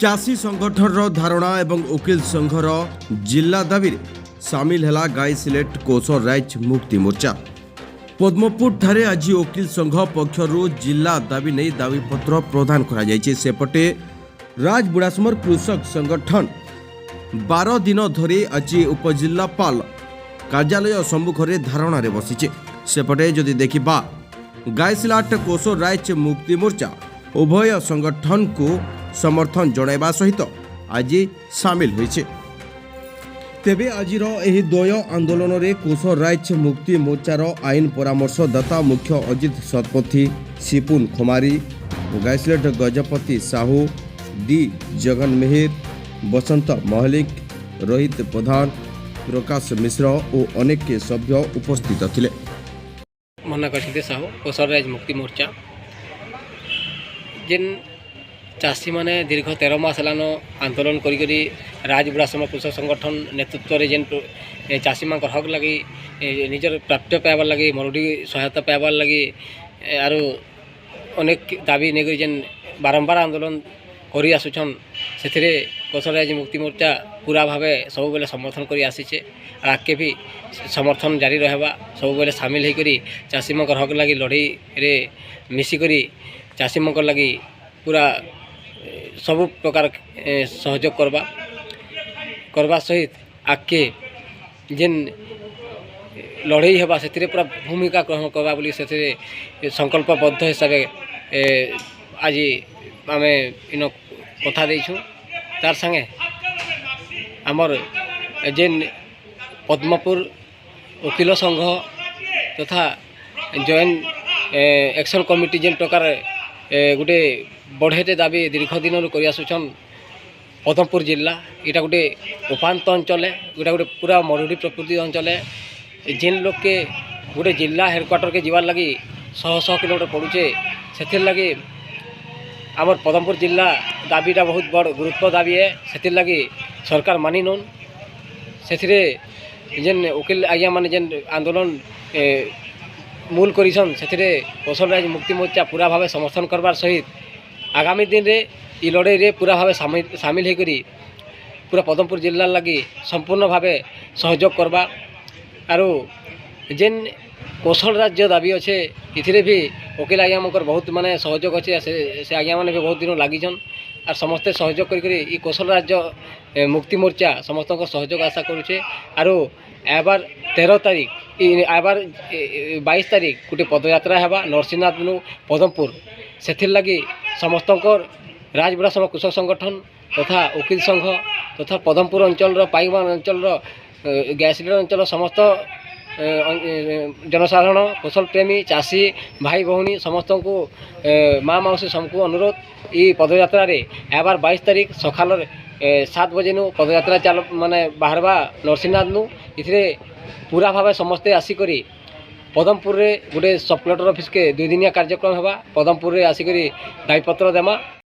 चाषी संगठन धारणा एवं वकिल संघर जिला दाबी सामिल है गाई सिलेट कोसर राइज मुक्ति मोर्चा। पद्मपुर ठारे आज वकिल संघ पक्षर जिला दाबी नहीं दाबीपत्र प्रदान करपटे राजबुड़ासमर कृषक संगठन 12 दिन धरी आज उपजिलापाल कार्यालय सम्मुखें धारणा बसी सेपटे जदि देखा गायसिलाट कोसर राइज मुक्ति मोर्चा उभय संगठन को समर्थन जणाइबा सहित आज सामिल होइछे। तेबे आजिर एही द्वय आंदोलन रे कोसर राइज मुक्ति मोर्चार आईन परामर्शदाता मुख्य अजित शतपथी सिपुन खुमारी गायसिलेट गजपति साहू डी जगन मेहर बसंत महलिक रोहित प्रधान प्रकाश मिश्र और अनेक सभ्य उपस्थित थिले। मना कर साहू कोसर राइज मुक्ति मोर्चा जेन चाषी मैंने दीर्घ 13 मास हेलान आंदोलन करी राजबुड़ासम कृषक संगठन नेतृत्व रे जेन चाषी मान हक लगी निजर प्राप्य पाइबार लगी मरुड़ी सहायता पाइबार लगी आरो अनेक दाबी नहीं जेन बारंबार आंदोलन करी आसुछन से कोसर राइज मुक्ति मोर्चा पूरा भाव सब बेले समर्थन करी आसीचे आगे भी समर्थन जारी रहबा सब बेले सामिल होकर चाषी मान हक लगी लड़ाई रे मिसिकरी चाषी मान लगी पूरा सब प्रकार सहयोग करवा सहित आगे जेन लड़ाई हेबा से पूरा भूमिका ग्रहण करवा बोली से संकल्पबद्ध हिसाब आज आम इन कथा देछू तार संगे आमर जेन पद्मपुर वकिल संघ तथा जॉइंट एक्शन कमिटी जेन प्रकार गोटे बढ़ेते दाबी दीर्घ दिन कर आसुछन पद्मपुर जिला यहाँ गोटे उपात अंचल गोटा गोटे पूरा मरुड़ी प्रकृति अंचल जेन लोग के गोटे जिला हेडक्वार्टर के जीवार लगी 100 किलोमीटर पड़ुचे से लगी आमर पद्मपुर जिला दाबीटा बहुत बड़ गुरुत्व दाबी है से लगी सरकार मानि नौन से जेन वकिल आज्ञा मान जेन आंदोलन मूल करिसन से कोसर राइज मुक्ति मोर्चा पूरा भाव समर्थन करवार सहित आगामी दिन रे ई लड़ाई रे पूरा भाव सामिल होकर पूरा पद्मपुर जिला लगी संपूर्ण भाव सहयोग करवा आरो जेन कोसर राज्य दाबी अच्छे इथिरे भी वकिल आज्ञा मकर बहुत माने सहयोग अच्छे से आज्ञा मैंने भी बहुत दिन लगिछन और समस्ते सहयोग करी कोसर राज्य मुक्ति मोर्चा समस्त सहयोग आशा करुचे आरो एबार 13 तारीख एबार 22 तारीख गोटे पदयात्रा हेबा नरसिंहनाथ नु पद्मपुर से लगी समस्त राजबुड़ासम कृषक संगठन तथा वकिल संघ तथा पद्मपुर अंचल पाइकमान अंचल गैसिलेट अंचल समस्त जनसाधारण फसल प्रेमी चाषी भाई भौणी समस्त को माँ मौसी सबको अनुरोध ये पदयात्रा रे एबार 22 तारीख सकाल 7 बजे नु पदयात्रा चाल माने बाहरवा नरसिंहनाथ नु इथिरे पूरा भाव समस्ते आसिक पद्मपुर रे गोटे सब कलेक्टर ऑफिस के 2 दिनिया कार्यक्रम हेबा पद्मपुर रे आसिक दाबीपत्र देमा।